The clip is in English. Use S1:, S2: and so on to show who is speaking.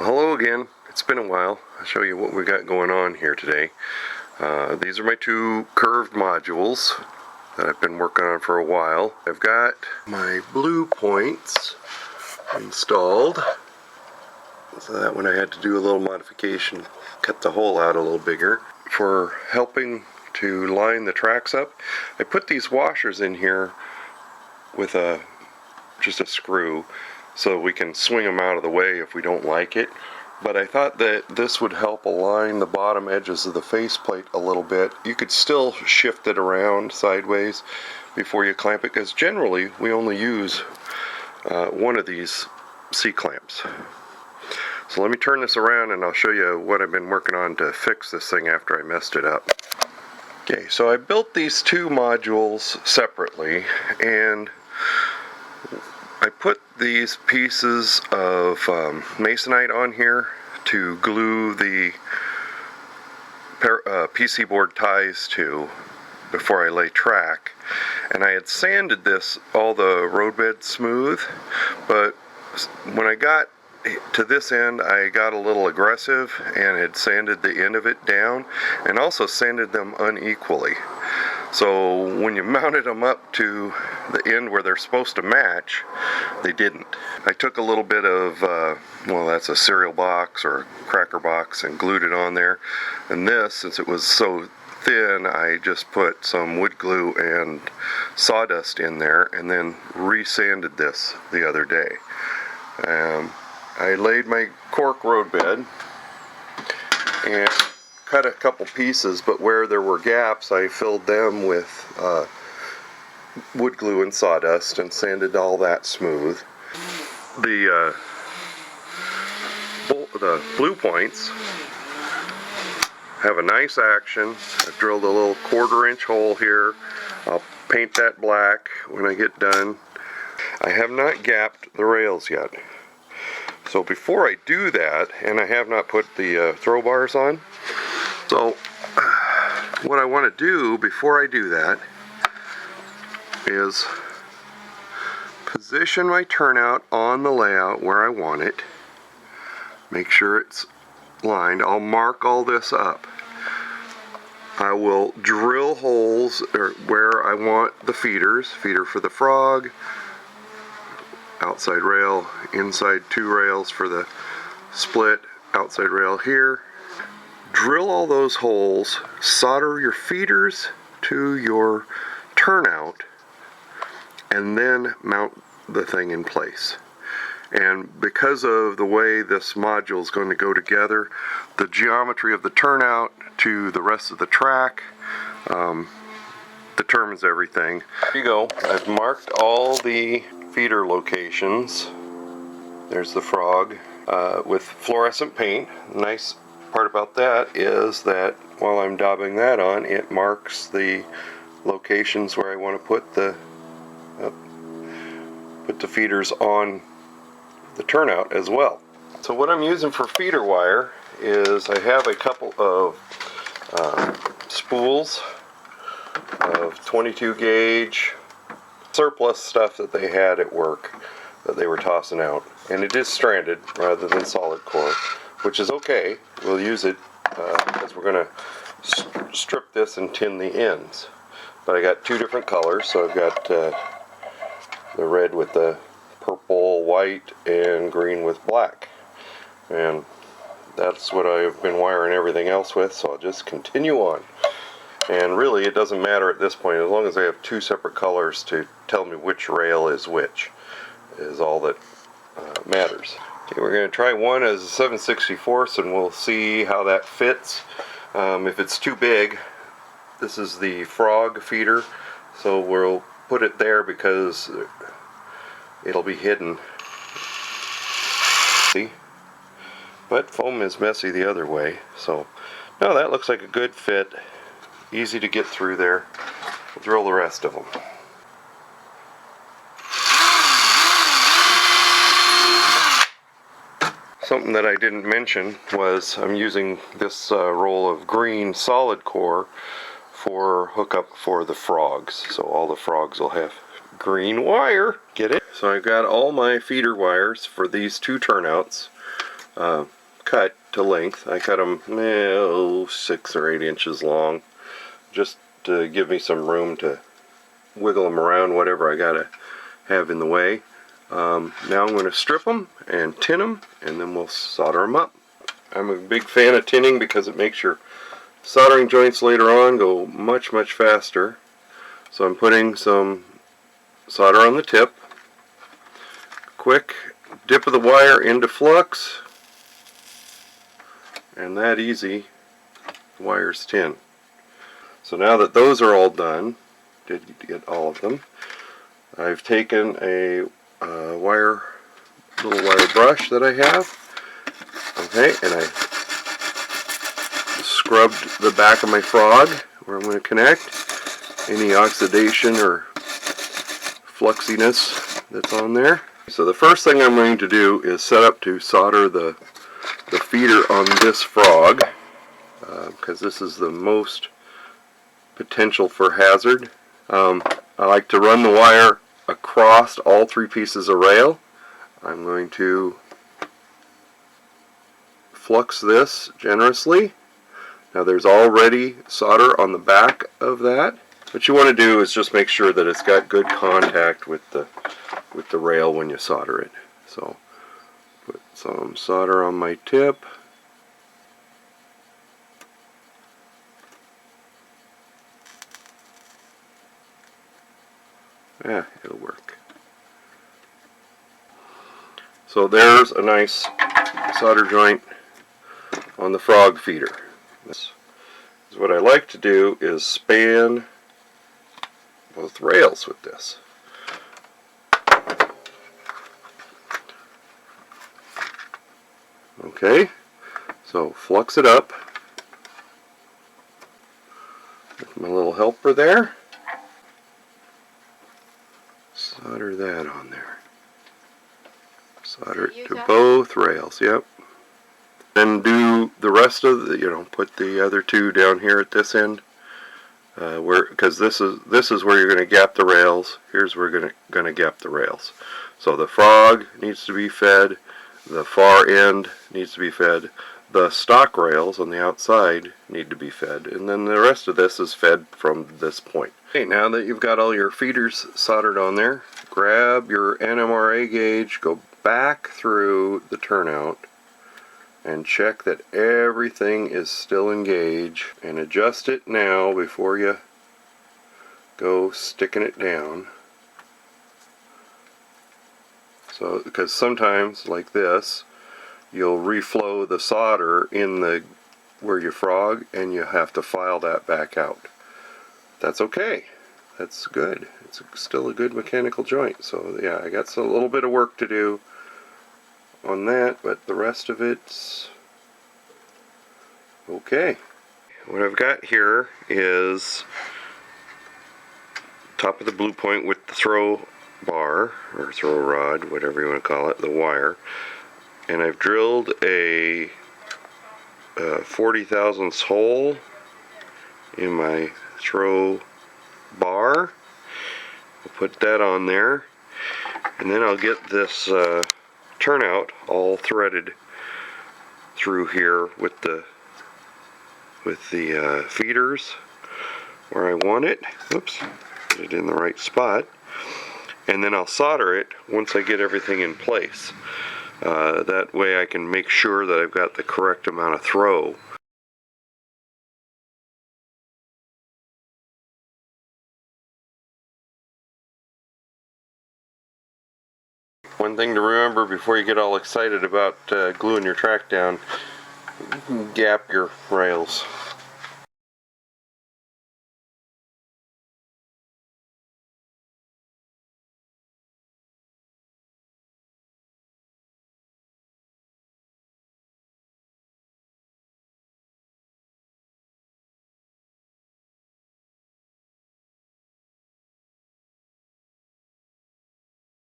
S1: Hello again. It's been a while. I'll show you what we got going on here today. These are my two curved modules that I've been working on for a while. I've got my blue points installed. So that one I had to do a little modification, cut the hole out a little bigger for helping to line the tracks up. I put these washers in here with just a screw so we can swing them out of the way if we don't like it. But I thought that this would help align the bottom edges of the faceplate a little bit. You could still shift it around sideways before you clamp it, because generally we only use one of these C-clamps. So let me turn this around and I'll show you what I've been working on to fix this thing after I messed it up. Okay, so I built these two modules separately, and I put these pieces of masonite on here to glue the PC board ties to before I lay track. And I had sanded all the roadbed smooth, but when I got to this end, I got a little aggressive and had sanded the end of it down and also sanded them unequally. So when you mounted them up to the end where they're supposed to match, they didn't. I took a little bit of, well, that's a cereal box or a cracker box, and glued it on there. And this, since it was so thin, I just put some wood glue and sawdust in there and then re-sanded this the other day. I laid my cork roadbed and cut a couple pieces, but where there were gaps I filled them with wood glue and sawdust and sanded all that smooth. The blue points have a nice action. I've drilled a little 1/4-inch hole here. I'll paint that black when I get done. I have not gapped the rails yet. So before I do that, and I have not put the throw bars on, so what I want to do before I do that is position my turnout on the layout where I want it. Make sure it's lined. I'll mark all this up. I will drill holes where I want the feeders. Feeder for the frog, outside rail, inside 2 rails for the split, outside rail here. Drill all those holes, solder your feeders to your turnout, and then mount the thing in place. And because of the way this module is going to go together, the geometry of the turnout to the rest of the track determines everything. Here you go. I've marked all the feeder locations. There's the frog with fluorescent paint. Nice part about that is that while I'm daubing that on, it marks the locations where I want to put the feeders on the turnout as well. So what I'm using for feeder wire is I have a couple of spools of 22 gauge surplus stuff that they had at work that they were tossing out, and it is stranded rather than solid core, which is okay. We'll use it because we're going to strip this and tin the ends. But I got 2 different colors, so I've got the red with the purple, white, and green with black, and that's what I've been wiring everything else with, so I'll just continue on. And really it doesn't matter at this point, as long as I have 2 separate colors to tell me which rail is which, is all that matters. Okay, we're going to try one as a 7/64, and we'll see how that fits. If it's too big, this is the frog feeder, so we'll put it there because it'll be hidden. See? But foam is messy the other way, so no, that looks like a good fit. Easy to get through there. We'll drill the rest of them. Something that I didn't mention was I'm using this roll of green solid core for hookup for the frogs. So all the frogs will have green wire. Get it? So I've got all my feeder wires for these 2 turnouts cut to length. I cut them 6 or 8 inches long, just to give me some room to wiggle them around, whatever I gotta have in the way. Now I'm going to strip them and tin them, and then we'll solder them up. I'm a big fan of tinning because it makes your soldering joints later on go much faster. So I'm putting some solder on the tip. Quick dip of the wire into flux, and that easy, the wire's tin. So now that those are all done, did get all of them, I've taken a little wire brush that I have, okay, and I scrubbed the back of my frog where I'm going to connect any oxidation or fluxiness that's on there. So the first thing I'm going to do is set up to solder the feeder on this frog, because this is the most potential for hazard. I like to run the wire across all 3 pieces of rail. I'm going to flux this generously. Now there's already solder on the back of that. What you want to do is just make sure that it's got good contact with the rail when you solder it. So put some solder on my tip. Yeah, it'll work. So there's a nice solder joint on the frog feeder. So what I like to do is span both rails with this. Okay, so flux it up with my little helper there. Solder that on there. Solder it to both rails, yep. Then do the rest of the, put the other 2 down here at this end, because this is where you're going to gap the rails. Here's where you're going to gap the rails. So the frog needs to be fed, the far end needs to be fed, the stock rails on the outside need to be fed, and then the rest of this is fed from this point. Okay, now that you've got all your feeders soldered on there, grab your NMRA gauge, go back through the turnout, and check that everything is still engaged, and adjust it now before you go sticking it down. So, because sometimes, like this, you'll reflow the solder in where you frog, and you have to file that back out. That's okay. That's good. It's still a good mechanical joint. So yeah, I got a little bit of work to do on that, but the rest of it's okay. What I've got here is top of the blue point with the throw bar, or throw rod, whatever you want to call it, the wire, and I've drilled a 40 thousandths hole in my throw bar. I'll put that on there, and then I'll get this turnout all threaded through here with the feeders where I want it. Oops, put it in the right spot, and then I'll solder it once I get everything in place. That way I can make sure that I've got the correct amount of throw. One thing to remember before you get all excited about gluing your track down, you can gap your rails.